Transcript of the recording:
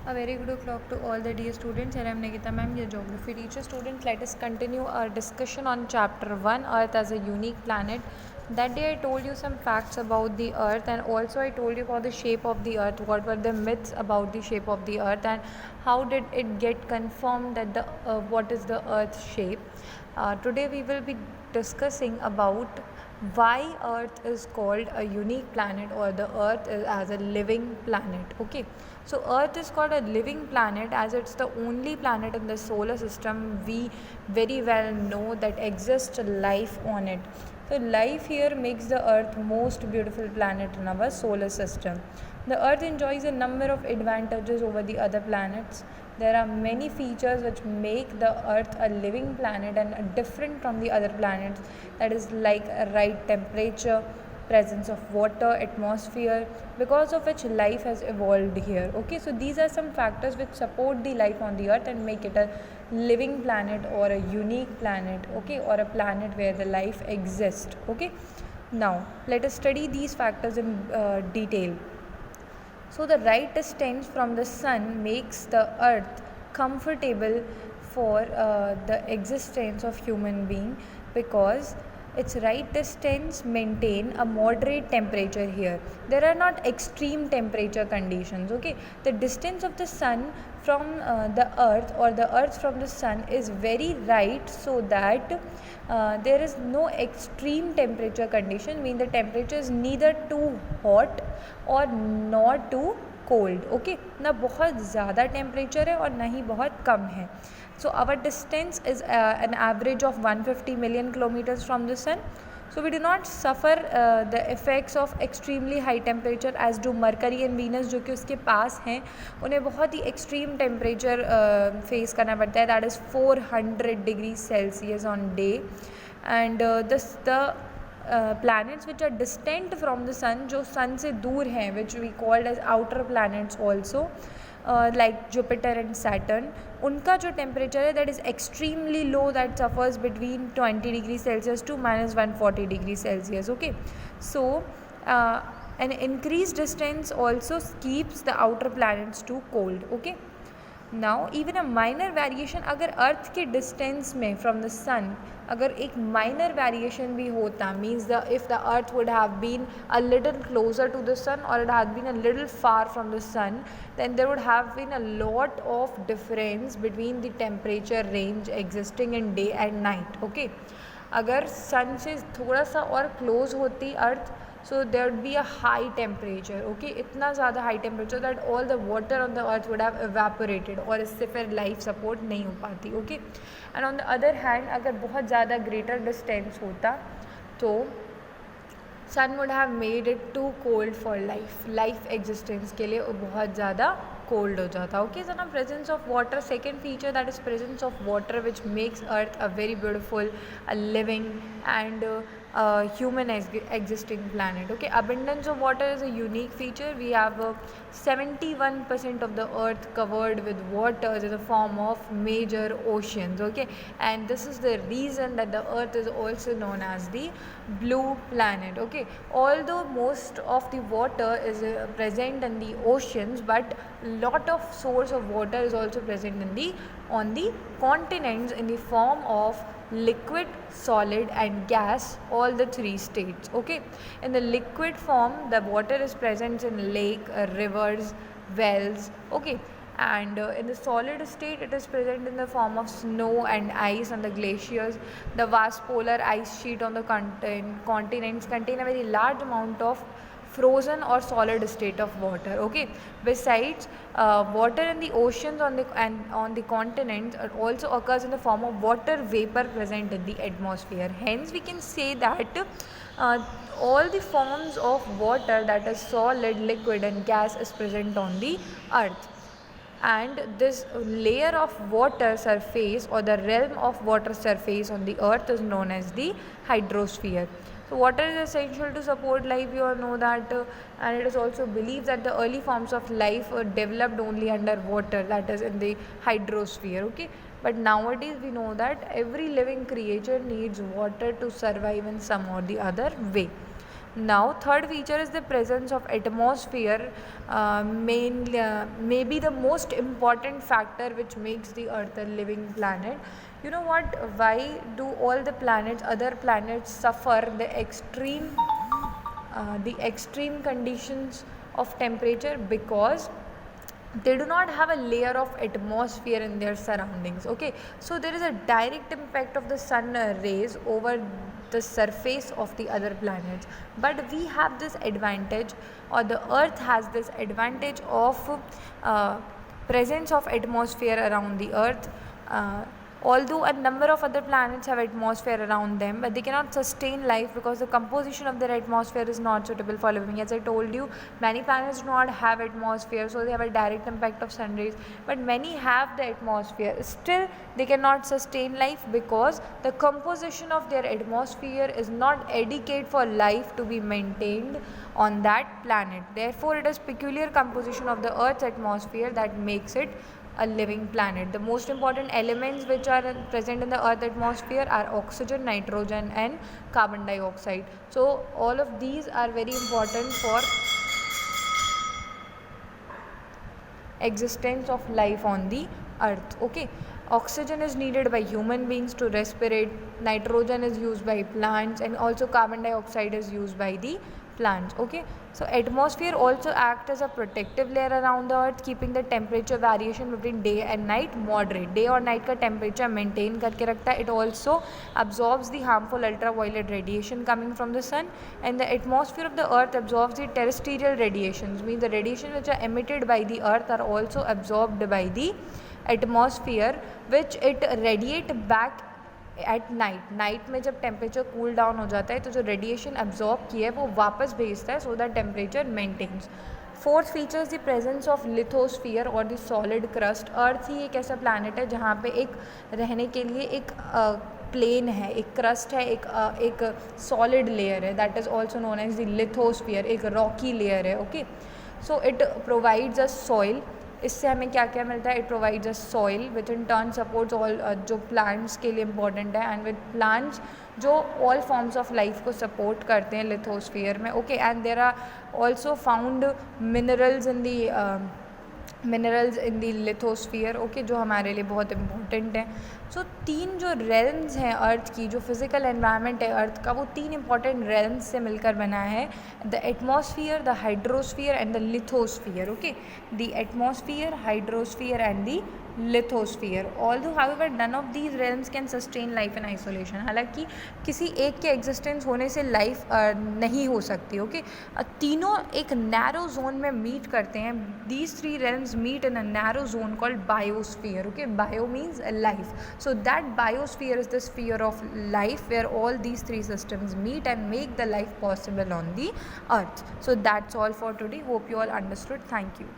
A very good o'clock to all the dear students. Here I am Nagita ma'am, your geography teacher. Students, let us continue our discussion on chapter 1, Earth as a unique planet. That day I told you some facts about the Earth, and also I told you about the shape of the Earth, what were the myths about the shape of the Earth, and how did it get confirmed that what is the Earth's shape. Today we will be discussing about why Earth is called a unique planet, or the Earth is as a living planet. Okay, so Earth is called a living planet as it's the only planet in the solar system we very well know that exists life on it. So life here makes the Earth most beautiful planet in our solar system. The Earth enjoys a number of advantages over the other planets. There are many features which make the Earth a living planet and different from the other planets. That is like a right temperature, presence of water, atmosphere, because of which life has evolved here. Okay, so these are some factors which support the life on the Earth and make it a living planet or a unique planet. Okay, or a planet where the life exists. Okay, now let us study these factors in detail. So the right distance from the sun makes the earth comfortable for the existence of human being, because its right distance maintain a moderate temperature here. There are not extreme temperature conditions. Okay, the distance of the sun from the earth, or the earth from the sun, is very right, so that there is no extreme temperature condition, mean the temperature is neither too hot और not to cold. Okay, ना बहुत ज़्यादा temperature है और ना ही बहुत कम है. So our distance is an average of 150 million kilometres from the sun. So we do not suffer the effects of extremely high temperature as do Mercury and Venus, जो कि उसके पास हैं. उन्हें बहुत ही एक्सट्रीम टेम्परेचर फेस करना पड़ता है, that is 400 degree Celsius on day. And the planets which are distant from the sun, जो sun से दूर हैं, which we called as outer planets also, like Jupiter and Saturn, उनका जो temperature है that is extremely low, that suffers between 20 degrees Celsius to minus 140 degrees Celsius. Okay, so an increased distance also keeps the outer planets too cold. Okay, now even a minor variation, अगर अर्थ के distance में from the सन अगर एक minor variation भी होता, means the if the earth would have been a little closer to the sun और it had been a little far from the sun, then there would have been a lot of difference between the temperature range existing in day and night. Okay, अगर सन से थोड़ा सा और close होती अर्थ, so there would be a high temperature. Okay, इतना ज़्यादा high temperature that all the water on the earth would have evaporated, और इससे फिर life support नहीं हो पाती. Okay, and on the other hand अगर बहुत ज़्यादा greater distance होता तो sun would have made it too cold for life existence के लिए वो बहुत ज़्यादा कोल्ड हो जाता. ओके, सो ना presence of water, second feature that is presence of water which makes earth a very beautiful, a living and human existing planet. Okay, abundance of water is a unique feature. We have 71% of the earth covered with water in the form of major oceans. Okay, and this is the reason that the earth is also known as the blue planet. Okay, although most of the water is present in the oceans, but lot of source of water is also present in on the continents in the form of liquid, solid and gas, all the three states. Okay, in the liquid form the water is present in lake, rivers, wells. Okay, and in the solid state it is present in the form of snow and ice on the glaciers. The vast polar ice sheet on the continents contain a very large amount of frozen or solid state of water. Okay, besides water in the oceans on the continents also occurs in the form of water vapor present in the atmosphere. Hence we can say that all the forms of water, that is solid, liquid and gas, is present on the earth. And this layer of water surface, or the realm of water surface on the earth, is known as the hydrosphere. So water is essential to support life, you all know that, and it is also believed that the early forms of life were developed only under water, that is in the hydrosphere. Okay, but nowadays we know that every living creature needs water to survive in some or the other way. Now, third feature is the presence of atmosphere, may be the most important factor which makes the Earth a living planet. You know what? Why do all the planets, other planets, suffer the extreme conditions of temperature? Because they do not have a layer of atmosphere in their surroundings. Okay, so there is a direct impact of the sun rays over the surface of the other planets, but we have this advantage, or the earth has this advantage of presence of atmosphere around the earth. Although a number of other planets have atmosphere around them, but they cannot sustain life because the composition of their atmosphere is not suitable for living. As I told you, many planets do not have atmosphere, so they have a direct impact of sun rays, but many have the atmosphere. Still, they cannot sustain life because the composition of their atmosphere is not adequate for life to be maintained on that planet. Therefore, it is peculiar composition of the Earth's atmosphere that makes it a living planet. The most important elements which are present in the earth atmosphere are oxygen, nitrogen and carbon dioxide. So all of these are very important for existence of life on the earth. Okay, oxygen is needed by human beings to respirate, nitrogen is used by plants, and also carbon dioxide is used by the plants. Okay, so atmosphere also act as a protective layer around the earth, keeping the temperature variation between day and night moderate. Day और night का temperature maintain करके रखता है. It also absorbs the harmful ultraviolet radiation coming from the sun, and the atmosphere of the earth absorbs the terrestrial radiations, means the radiation which are emitted by the earth are also absorbed by the atmosphere, which it radiate back at night में जब temperature cool down हो जाता है तो जो radiation absorb किया है वो वापस भेजता है, so that temperature maintains. Fourth features the presence of lithosphere और द सॉलिड क्रस्ट. अर्थ ही एक ऐसा प्लानट है जहाँ पे एक रहने के लिए एक प्लेन है, एक क्रस्ट है, एक सॉलिड लेयर है, that is also known as the lithosphere, एक रॉकी लेयर है. Okay, so it provides a soil. इससे हमें क्या क्या मिलता है? It provides a soil which in turn supports all, जो प्लांट्स के लिए इम्पॉर्टेंट है, एंड विद प्लांट्स जो ऑल फॉर्म्स ऑफ लाइफ को सपोर्ट करते हैं लिथोस्फीयर में. Okay, and there are also found minerals in the lithosphere. Okay, जो हमारे लिए बहुत इम्पोर्टेंट है. सो तीन जो रेल्म्स हैं अर्थ की, जो फिजिकल एनवायरनमेंट है अर्थ का, वो तीन इंपॉर्टेंट रेल्म्स से मिलकर बना है: the atmosphere, the hydrosphere and the lithosphere. Okay, the atmosphere, hydrosphere and the lithosphere. Although however none of these realms can sustain life in isolation. हालांकि किसी एक के एग्जिस्टेंस होने से लाइफ नहीं हो सकती. ओके, तीनों एक नैरो जोन में मीट करते हैं. These three realms meet in a narrow zone called biosphere. Okay, bio means life. So that biosphere is the sphere of life where all these three systems meet and make the life possible on the earth. So that's all for today. Hope you all understood. Thank you.